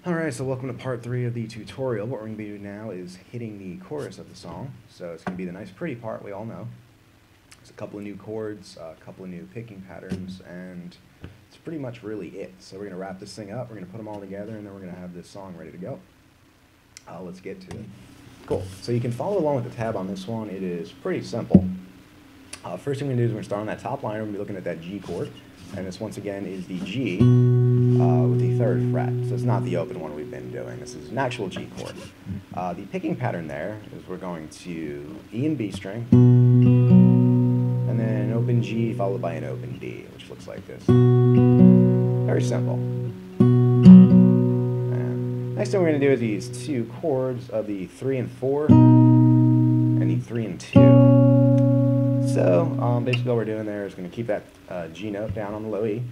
Alright, so welcome to part 3 of the tutorial. What we're going to be doing now is hitting the chorus of the song. So it's going to be the nice pretty part we all know. There's a couple of new chords, a couple of new picking patterns, and it's pretty much really it. So we're going to wrap this thing up, we're going to put them all together, and then we're going to have this song ready to go. Let's get to it. Cool. So you can follow along with the tab on this one. It is pretty simple. First thing we're going to do is we're going to start on that top line. We're going to be looking at that G chord. And this, once again, is the G with the 3rd fret. So it's not the open one we've been doing. This is an actual G chord. The picking pattern there is we're going to E and B string, and then an open G followed by an open D, which looks like this. Very simple. And next thing we're going to do is these two chords of the 3 and 4 and the 3 and 2. So basically all we're doing there is going to keep that G note down on the low E.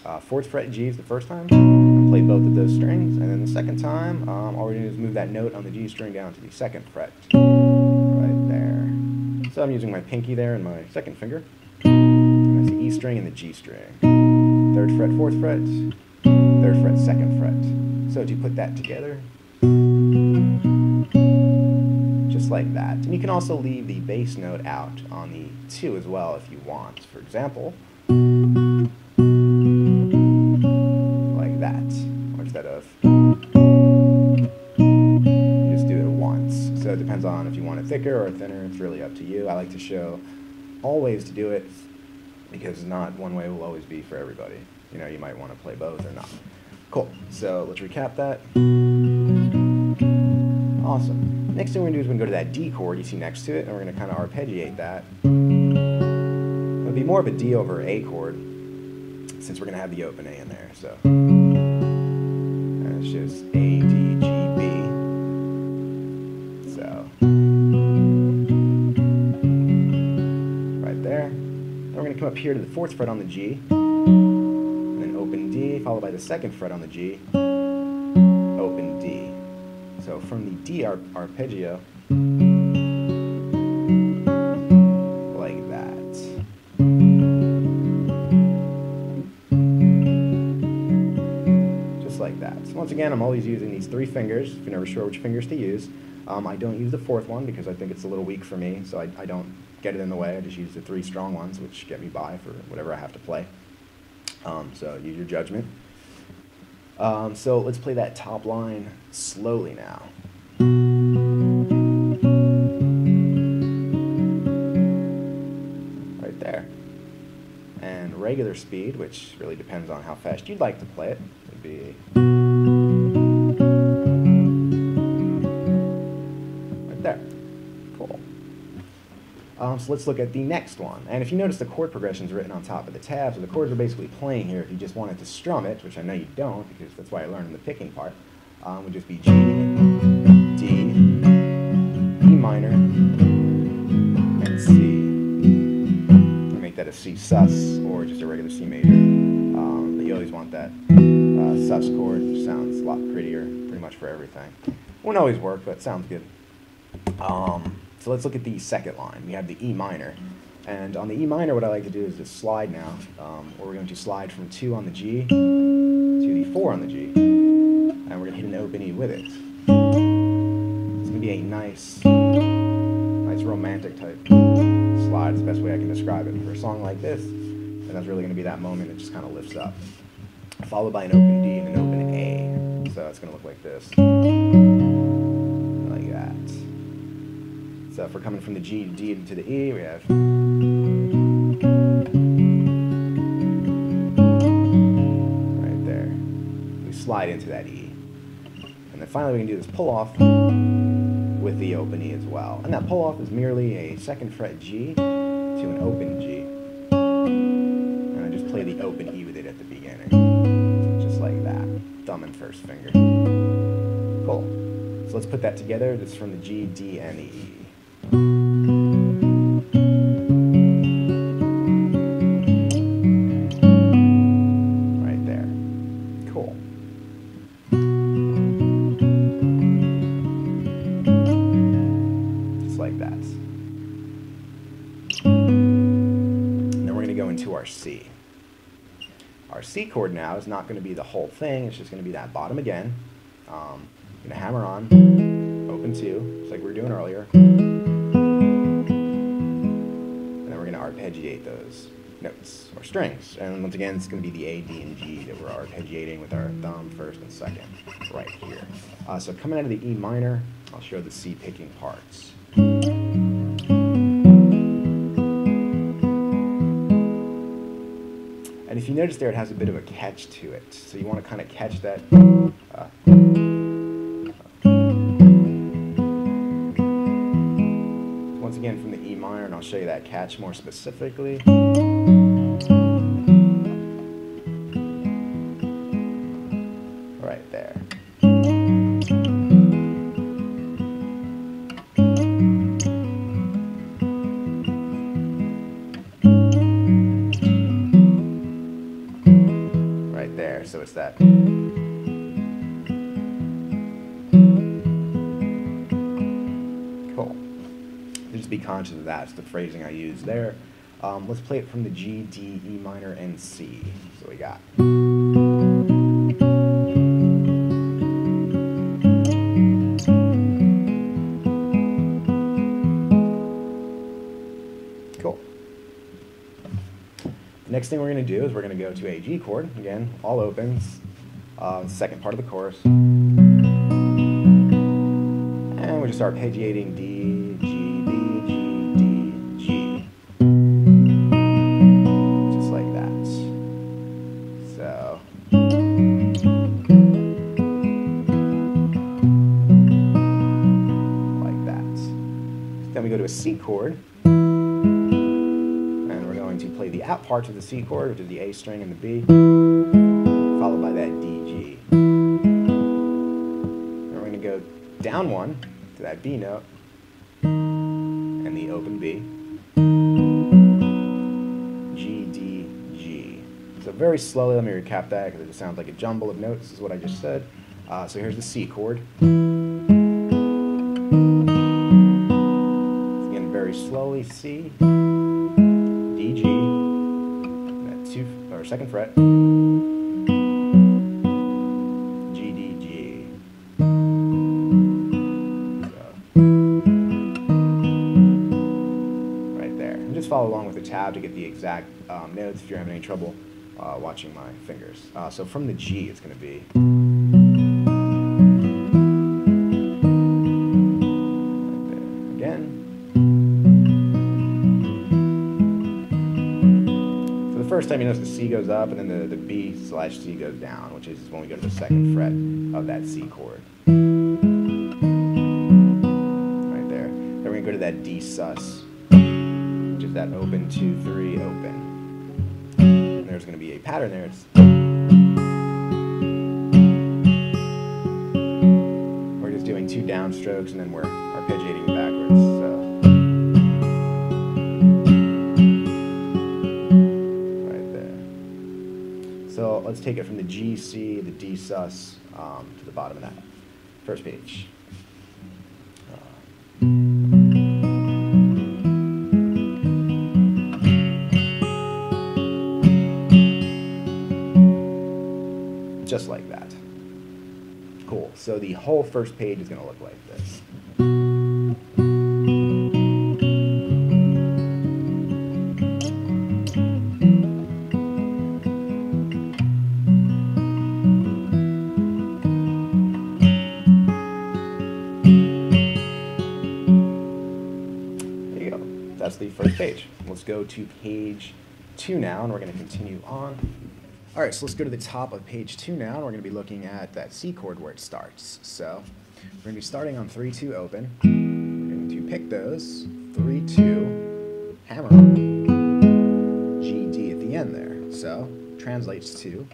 4th fret G is the first time, play both of those strings, and then the second time, all we're going to do is move that note on the G string down to the 2nd fret, right there. So I'm using my pinky there and my 2nd finger, and that's the E string and the G string. 3rd fret, 4th fret, 3rd fret, 2nd fret. So to put that together, just like that. And you can also leave the bass note out on the 2 as well if you want. For example, like that. Or instead of, you just do it once. So it depends on if you want it thicker or thinner. It's really up to you. I like to show all ways to do it because not one way will always be for everybody. You know, you might want to play both or not. Cool. So let's recap that. Awesome. Next thing we're going to do is we're going to go to that D chord you see next to it, and we're going to kind of arpeggiate that. It'll be more of a D over A chord, since we're going to have the open A in there. So and it's just A, D, G, B. So right there. Then we're going to come up here to the 4th fret on the G, and then open D, followed by the 2nd fret on the G, open D. So from the D arpeggio, like that. Just like that. So once again, I'm always using these 3 fingers, if you're never sure which fingers to use. I don't use the 4th one because I think it's a little weak for me, so I don't get it in the way. I just use the 3 strong ones, which get me by for whatever I have to play. So use your judgment. So let's play that top line slowly now. Right there. And regular speed, which really depends on how fast you'd like to play it, would be right there. Cool. So let's look at the next one. And if you notice, the chord progression is written on top of the tab, so the chords are basically playing here. If you just wanted to strum it, which I know you don't, because that's why I learned in the picking part, would just be G, D, E minor, and C. I make that a C sus, or just a regular C major. But you always want that sus chord, which sounds a lot prettier, pretty much for everything. Won't always work, but it sounds good. So let's look at the 2nd line. We have the E minor. And on the E minor, what I like to do is just slide now. Where we're going to slide from 2 on the G to the 4 on the G. And we're going to hit an open E with it. It's going to be a nice romantic type slide. It's the best way I can describe it. For a song like this, and that's really going to be that moment that just kind of lifts up. Followed by an open D and an open A. So it's going to look like this. Like that. So if we're coming from the G to D to the E, we have right there. We slide into that E. And then finally we can do this pull off with the open E as well. And that pull off is merely a 2nd fret G to an open G. And I just play the open E with it at the beginning. Just like that. Thumb and 1st finger. Cool. So let's put that together. This is from the G, D, and the E. Right there. Cool. Just like that. And then we're going to go into our C. Our C chord now is not going to be the whole thing, it's just going to be that bottom again. Going to hammer on, open 2, just like we were doing earlier. And then we're going to arpeggiate those notes, or strings. And once again, it's going to be the A, D, and G that we're arpeggiating with our thumb first and second, right here. So coming out of the E minor, I'll show the C picking parts. And if you notice there, it has a bit of a catch to it. So you want to kind of catch that. Once again, from the E minor, and I'll show you that catch more specifically. Right there. Right there, so it's that. Cool. Just be conscious of that. It's the phrasing I use there. Let's play it from the G, D, E minor, and C. So we got. Cool. The next thing we're going to do is we're going to go to a G chord. Again, all opens. Second part of the chorus. And we'll just start arpeggiating D, G, B, G, D, G. Just like that. So. Like that. Then we go to a C chord. And we're going to play the out parts of the C chord, which is the A string and the B, followed by that D, G. And we're going to go down 1 to that B note and the open B, G, D, G. So very slowly, let me recap that because it just sounds like a jumble of notes is what I just said. So here's the C chord. Again, very slowly, C, D, G, that 2nd fret, G, D, G. Follow along with the tab to get the exact notes if you're having any trouble watching my fingers. So from the G, it's going to be right there again. So the first time you notice the C goes up and then the B/C goes down, which is when we go to the 2nd fret of that C chord. Right there. Then we're going to go to that D sus. That open, 2, 3, open. And there's going to be a pattern there. We're just doing 2 downstrokes and then we're arpeggiating backwards. So. Right there. So let's take it from the G, C, the D sus to the bottom of that first page. Just like that. Cool. So the whole first page is going to look like this. There you go. That's the first page. Let's go to page 2 now, and we're going to continue on. All right, so let's go to the top of page 2 now, and we're going to be looking at that C chord where it starts. So we're going to be starting on 3, 2, open. We're going to pick those, 3, 2, hammer, G, D at the end there. So translates to,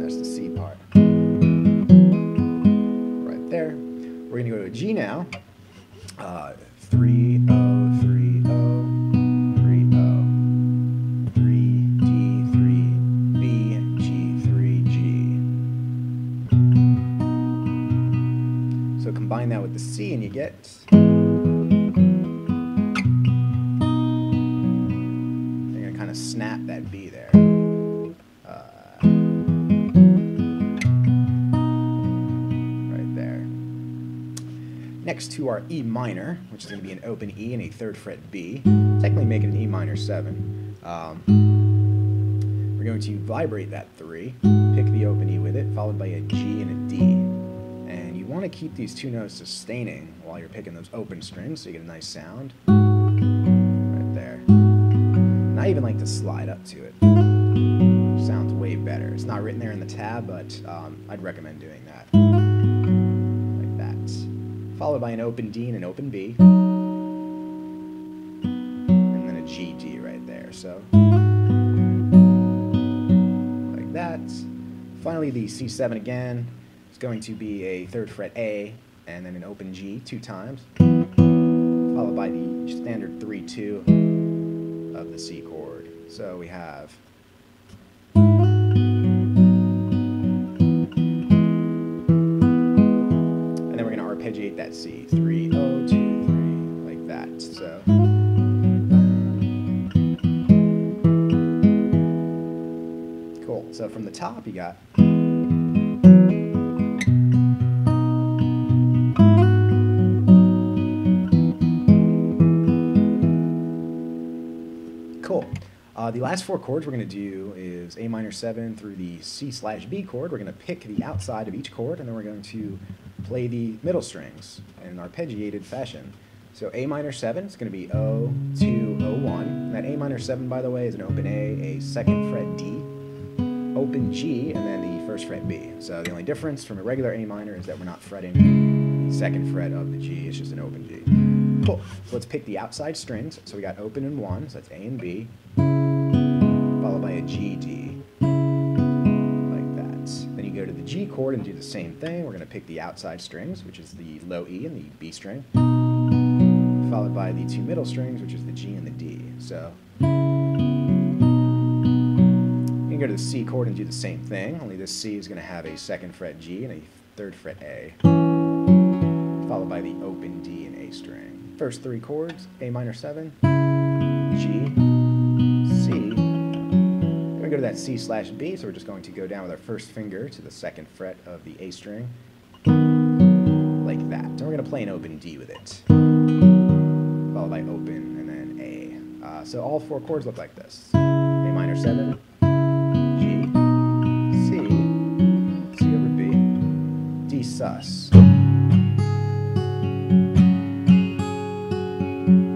that's the C part. Right there. We're going to go to a G now, 3, 0, 3, 0. Combine that with the C and you get you're going to kind of snap that B there. next to our E minor, which is going to be an open E and a 3rd fret B, technically make it an E minor 7. We're going to vibrate that 3, pick the open E with it, followed by a G and a D. And you want to keep these two notes sustaining while you're picking those open strings so you get a nice sound. Right there. And I even like to slide up to it. Sounds way better. It's not written there in the tab, but I'd recommend doing that. Like that. Followed by an open D and an open B. And then a G, D right there. So, like that. Finally, the C7 again. It's going to be a 3rd fret A and then an open G 2 times. Followed by the standard 3-2 of the C chord. So we have arpeggiate that C, 3, 0, 2, 3, like that. So, cool. So from the top, you got cool. The last 4 chords we're going to do is A minor 7 through the C/B chord. We're going to pick the outside of each chord, and then we're going to play the middle strings in an arpeggiated fashion. So A minor 7 is going to be O, 2, O, 1. And that A minor 7, by the way, is an open A 2nd fret D, open G, and then the 1st fret B. So the only difference from a regular A minor is that we're not fretting the 2nd fret of the G, it's just an open G. Cool. So let's pick the outside strings. So we got open and 1, so that's A and B, followed by a G, D. Then you go to the G chord and do the same thing. We're going to pick the outside strings, which is the low E and the B string, followed by the 2 middle strings, which is the G and the D. So you can go to the C chord and do the same thing, only this C is going to have a 2nd fret G and a 3rd fret A, followed by the open D and A string. First 3 chords, A minor 7, G, C. Go to that C/B, so we're just going to go down with our first finger to the 2nd fret of the A string, like that. And we're going to play an open D with it, followed by open and then A. So all 4 chords look like this: A minor 7, G, C, C over B, D sus.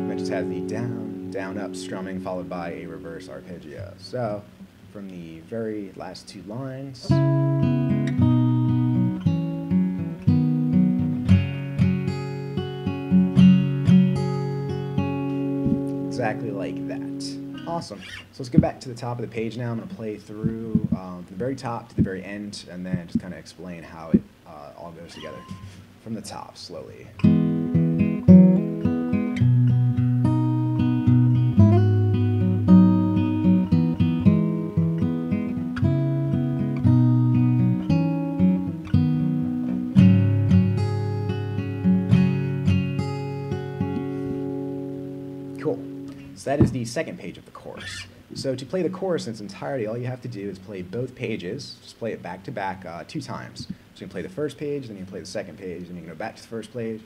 That just has the down, down, up strumming followed by a reverse arpeggio. So from the very last 2 lines, exactly like that. Awesome. So let's go back to the top of the page now. I'm going to play through from the very top to the very end, and then just kind of explain how it all goes together. From the top, slowly. Cool. So that is the 2nd page of the chorus. So to play the chorus in its entirety, all you have to do is play both pages. Just play it back to back 2 times. So you can play the first page, then you can play the 2nd page, then you can go back to the first page,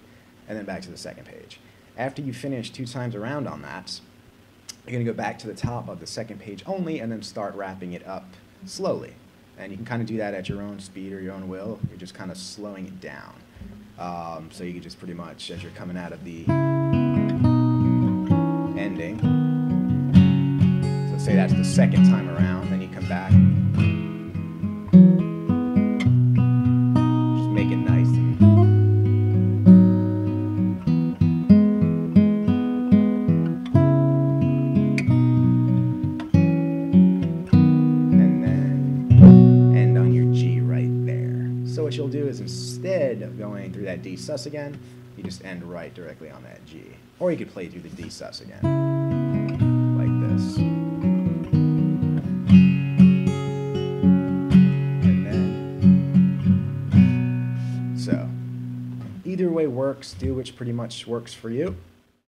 and then back to the 2nd page. After you finish 2 times around on that, you're going to go back to the top of the 2nd page only, and then start wrapping it up slowly. And you can kind of do that at your own speed or your own will. You're just kind of slowing it down. So you can just pretty much, as you're coming out of the ending, so say that's the 2nd time around, then you come back, just make it nice and then end on your G right there. So what you'll do is, instead of going through that D sus again, you just end right directly on that G. Or you could play through the D sus again, like this. And then, so, either way works, do which pretty much works for you.